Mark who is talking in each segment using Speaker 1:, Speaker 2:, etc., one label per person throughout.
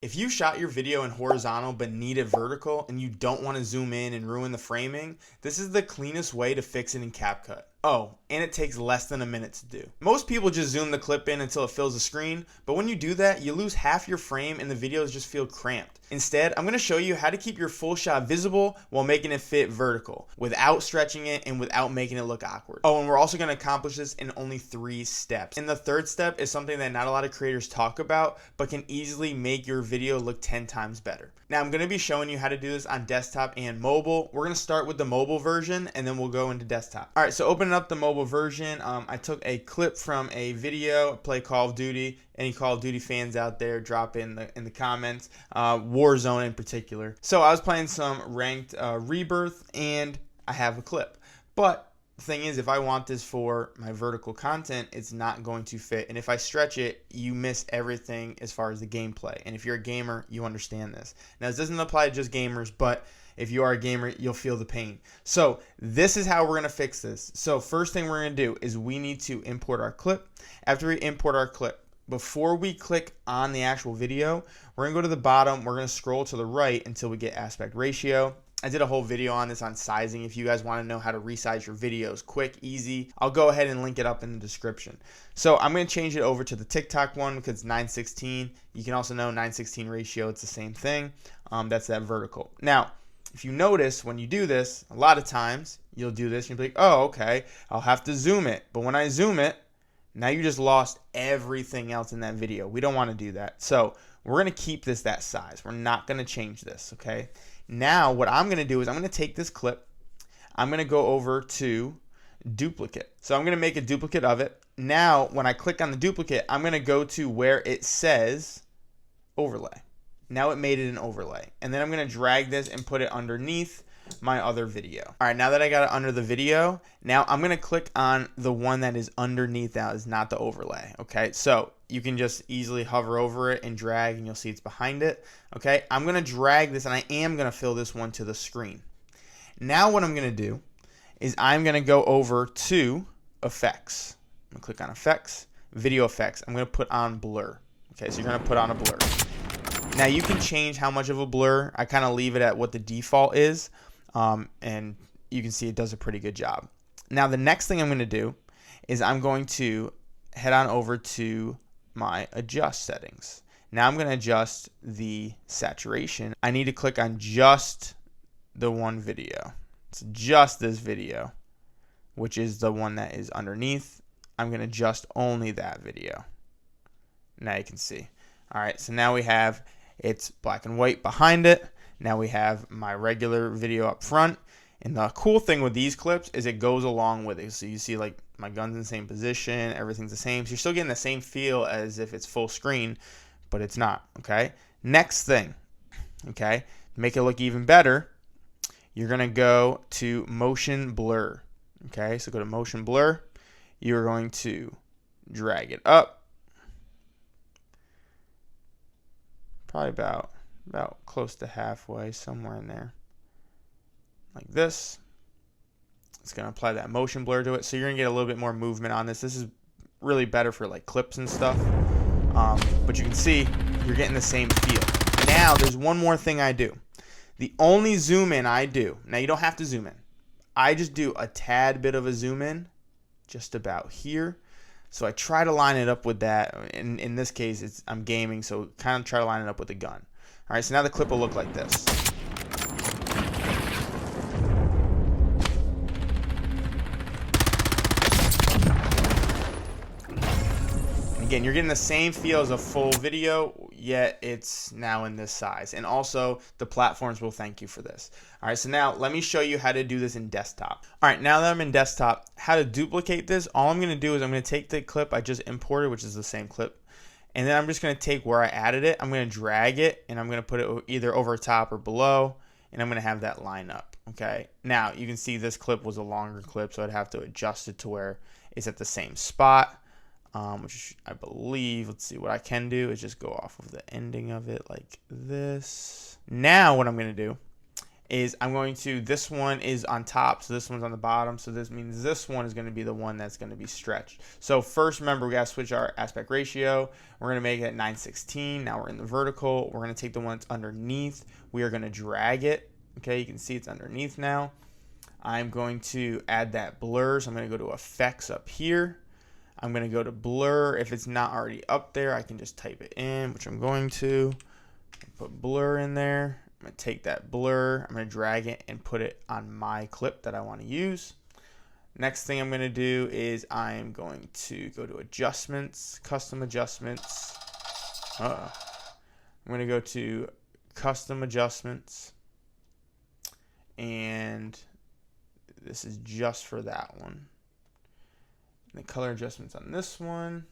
Speaker 1: If you shot your video in horizontal but need it vertical and you don't want to zoom in and ruin the framing, this is the cleanest way to fix it in CapCut. Oh, and it takes less than a minute to do. Most people just zoom the clip in until it fills the screen, but when you do that, you lose half your frame and the videos just feel cramped. Instead, I'm going to show you how to keep your full shot visible while making it fit vertical, without stretching it and without making it look awkward. Oh, and we're also going to accomplish this in only 3 steps. And the third step is something that not a lot of creators talk about, but can easily make your video look 10 times better. Now, I'm going to be showing you how to do this on desktop and mobile. We're going to start with the mobile version and then we'll go into desktop. All right, so opening up the mobile version, I took a clip from a video, play Call of Duty. Any Call of Duty fans out there, drop in the comments, Warzone in particular. So I was playing some ranked Rebirth and I have a clip. But the thing is, if I want this for my vertical content, it's not going to fit. And if I stretch it, you miss everything as far as the gameplay. And if you're a gamer, you understand this. Now, this doesn't apply to just gamers, but if you are a gamer, you'll feel the pain. So this is how we're going to fix this. So first thing we're going to do is we need to import our clip. After we import our clip, before we click on the actual video, we're going to go to the bottom. We're going to scroll to the right until we get aspect ratio. I did a whole video on this on sizing. If you guys want to know how to resize your videos quick, easy, I'll go ahead and link it up in the description. So I'm going to change it over to the TikTok one because it's 9:16. You can also know 9:16 ratio. It's the same thing. That's that vertical. Now, if you notice when you do this, a lot of times you'll do this and you'll be like, oh, okay, I'll have to zoom it. But when I zoom it, now you just lost everything else in that video. We don't want to do that. So we're going to keep this that size. We're not going to change this, okay? Now what I'm going to do is I'm going to take this clip. I'm going to go over to duplicate. So I'm going to make a duplicate of it. Now when I click on the duplicate, I'm going to go to where it says overlay. Now it made it an overlay. And then I'm going to drag this and put it underneath my other video. All right, now that I got it under the video, now I'm going to click on the one that is underneath that is not the overlay. Okay, so you can just easily hover over it and drag and you'll see it's behind it. Okay, I'm going to drag this and I am going to fill this one to the screen. Now what I'm going to do is I'm going to go over to effects. I'm going to click on effects, video effects. I'm going to put on blur. Okay, so you're going to put on a blur. Now you can change how much of a blur. I kind of leave it at what the default is. And you can see it does a pretty good job. Now the next thing I'm going to do is I'm going to head on over to my adjust settings. Now I'm going to adjust the saturation. I need to click on just the one video. It's just this video, which is the one that is underneath. I'm going to adjust only that video. Now you can see. All right, so now we have it's black and white behind it. Now we have my regular video up front. And the cool thing with these clips is it goes along with it. So you see like my gun's in the same position, everything's the same. So you're still getting the same feel as if it's full screen, but it's not, okay? Next thing, okay, to make it look even better, you're gonna go to motion blur, okay? So go to motion blur. You're going to drag it up. Probably about close to halfway, somewhere in there, like this. It's going to apply that motion blur to it, so you're going to get a little bit more movement on this. This is really better for like clips and stuff, but you can see you're getting the same feel. Now there's one more thing I do. The only zoom in I do, now you don't have to zoom in, I just do a tad bit of a zoom in just about here. So I try to line it up with that. In this case, I'm gaming, so kind of try to line it up with the gun. All right, so now the clip will look like this. And again, you're getting the same feel as a full video, yet it's now in this size. And also, the platforms will thank you for this. All right, so now let me show you how to do this in desktop. All right, now that I'm in desktop, how to duplicate this, all I'm going to do is I'm going to take the clip I just imported, which is the same clip, and then I'm just going to take where I added it, I'm going to drag it, and I'm going to put it either over top or below, and I'm going to have that line up, okay? Now, you can see this clip was a longer clip, so I'd have to adjust it to where it's at the same spot, which I believe, let's see, what I can do is just go off of the ending of it like this. Now, what I'm going to do is I'm going to, this one is on top, so this one's on the bottom, so this means this one is going to be the one that's going to be stretched. So first, remember, we got to switch our aspect ratio. We're going to make it 9:16. Now we're in the vertical. We're going to take the one that's underneath. We are going to drag it. Okay, you can see it's underneath now. I'm going to add that blur, so I'm going to go to effects up here. I'm going to go to blur. If it's not already up there, I can just type it in, which I'm going to. Put blur in there. I'm going to take that blur. I'm going to drag it and put it on my clip that I want to use. Next thing I'm going to do is I'm going to go to adjustments, custom adjustments. I'm going to go to custom adjustments. And this is just for that one. The color adjustments on this one,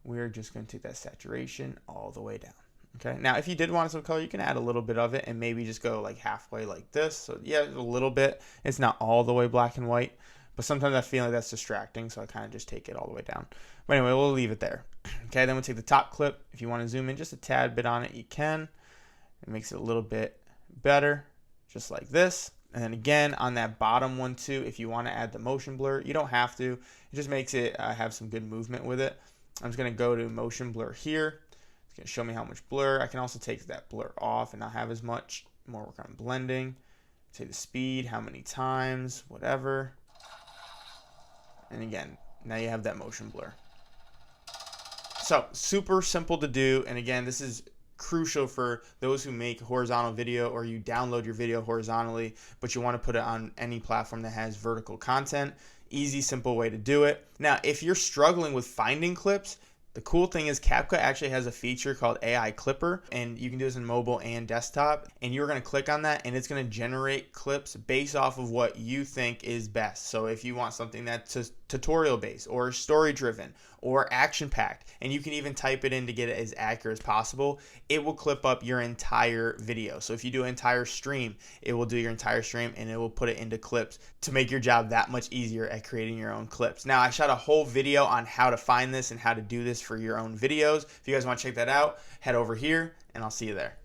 Speaker 1: we're just going to take that saturation all the way down. Okay, now if you did want some color, you can add a little bit of it and maybe just go like halfway like this. So yeah, a little bit. It's not all the way black and white, but sometimes I feel like that's distracting, so I kind of just take it all the way down. But anyway, we'll leave it there. Okay, then we'll take the top clip. If you want to zoom in just a tad bit on it, you can. It makes it a little bit better, just like this. And then again, on that bottom one too, if you want to add the motion blur, you don't have to. It just makes it have some good movement with it. I'm just going to go to motion blur here. It's going to show me how much blur. I can also take that blur off and not have as much. More work on blending. Say the speed, how many times, whatever. And again, now you have that motion blur. So super simple to do. And again, this is crucial for those who make horizontal video, or you download your video horizontally, but you want to put it on any platform that has vertical content. Easy, simple way to do it. Now, if you're struggling with finding clips, the cool thing is CapCut actually has a feature called AI Clipper, and you can do this in mobile and desktop, and you're going to click on that and it's going to generate clips based off of what you think is best. So if you want something that's tutorial based or story driven or action packed, and you can even type it in to get it as accurate as possible, it will clip up your entire video. So if you do an entire stream, it will do your entire stream and it will put it into clips to make your job that much easier at creating your own clips. Now, I shot a whole video on how to find this and how to do this for your own videos. If you guys want to check that out, head over here and I'll see you there.